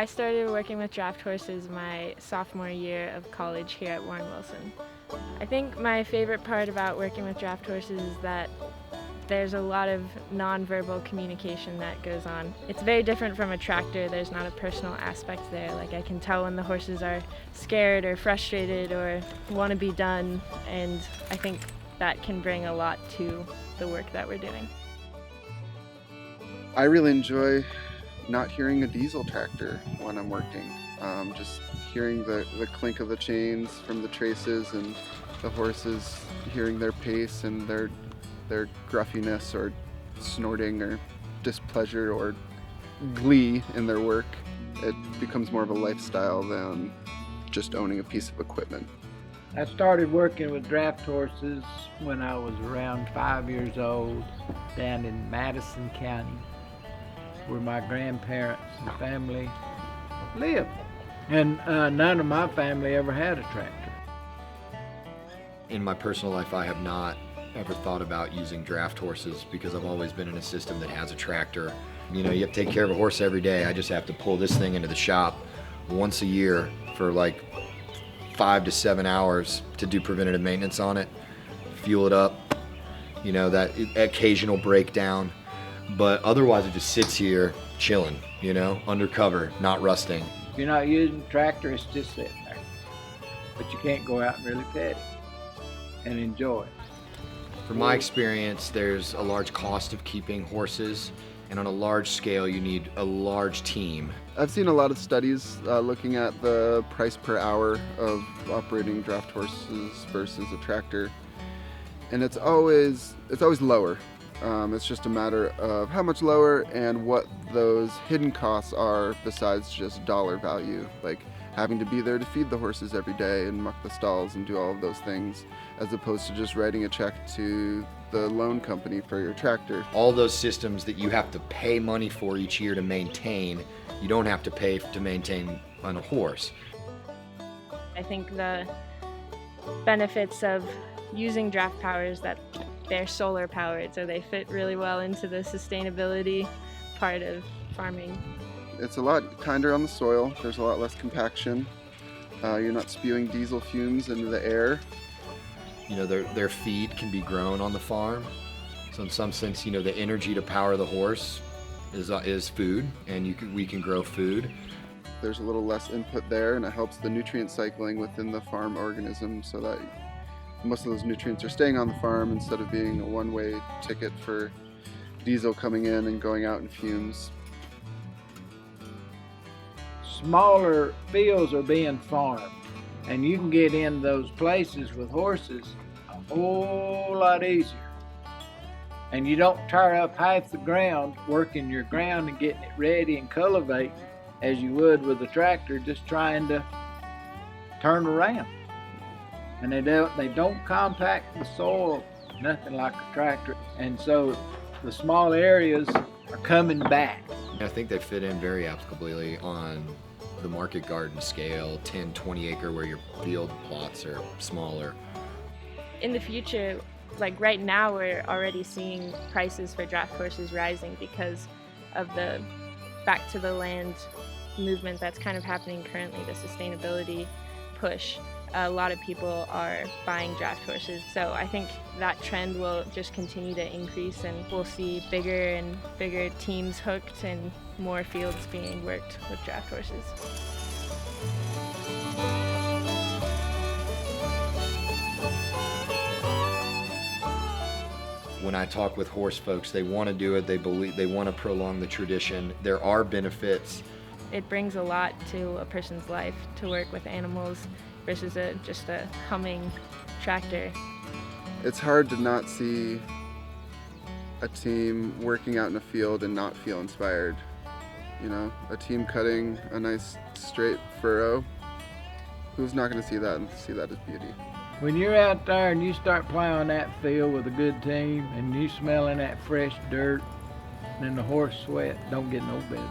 I started working with draft horses my sophomore year of college here at Warren Wilson. I think my favorite part about working with draft horses is that there's a lot of nonverbal communication that goes on. It's very different from a tractor. There's not a personal aspect there. Like, I can tell when the horses are scared or frustrated or want to be done, and I think that can bring a lot to the work that we're doing. I really enjoy not hearing a diesel tractor when I'm working. Just hearing the clink of the chains from the traces and the horses, hearing their pace and their gruffiness or snorting or displeasure or glee in their work. It becomes more of a lifestyle than just owning a piece of equipment. I started working with draft horses when I was around 5 years old down in Madison County, where my grandparents and family lived. And none of my family ever had a tractor. In my personal life, I have not ever thought about using draft horses because I've always been in a system that has a tractor. You know, you have to take care of a horse every day. I just have to pull this thing into the shop once a year for like 5 to 7 hours to do preventative maintenance on it, fuel it up, you know, that occasional breakdown. But otherwise it just sits here chilling, you know, undercover, not rusting. If you're not using a tractor, it's just sitting there. But you can't go out and really pet it and enjoy it. From my experience, there's a large cost of keeping horses, and on a large scale, you need a large team. I've seen a lot of studies looking at the price per hour of operating draft horses versus a tractor, and it's always lower. It's just a matter of how much lower and what those hidden costs are besides just dollar value, like having to be there to feed the horses every day and muck the stalls and do all of those things, as opposed to just writing a check to the loan company for your tractor. All those systems that you have to pay money for each year to maintain, you don't have to pay to maintain on a horse. I think the benefits of using draft powers that they're solar powered, so they fit really well into the sustainability part of farming. It's a lot kinder on the soil. There's a lot less compaction. You're not spewing diesel fumes into the air. You know, their feed can be grown on the farm. So in some sense, you know, the energy to power the horse is food, and we can grow food. There's a little less input there, and it helps the nutrient cycling within the farm organism so that most of those nutrients are staying on the farm instead of being a one-way ticket for diesel coming in and going out in fumes. Smaller fields are being farmed, and you can get in those places with horses a whole lot easier. And you don't tear up half the ground working your ground and getting it ready and cultivating as you would with a tractor just trying to turn around. And they don't compact the soil nothing like a tractor, and so the small areas are coming back. I think they fit in very applicably on the market garden scale, 10, 20 acre where your field plots are smaller. In the future, like right now, we're already seeing prices for draft horses rising because of the back to the land movement that's kind of happening currently, the sustainability push. A lot of people are buying draft horses, so I think that trend will just continue to increase, and we'll see bigger and bigger teams hooked and more fields being worked with draft horses. When I talk with horse folks, they want to do it, they want to prolong the tradition. There are benefits. It brings a lot to a person's life to work with animals versus just a humming tractor. It's hard to not see a team working out in a field and not feel inspired. You know, a team cutting a nice straight furrow. Who's not going to see that and see that as beauty? When you're out there and you start plowing that field with a good team and you smelling that fresh dirt, then the horse sweat don't get no better.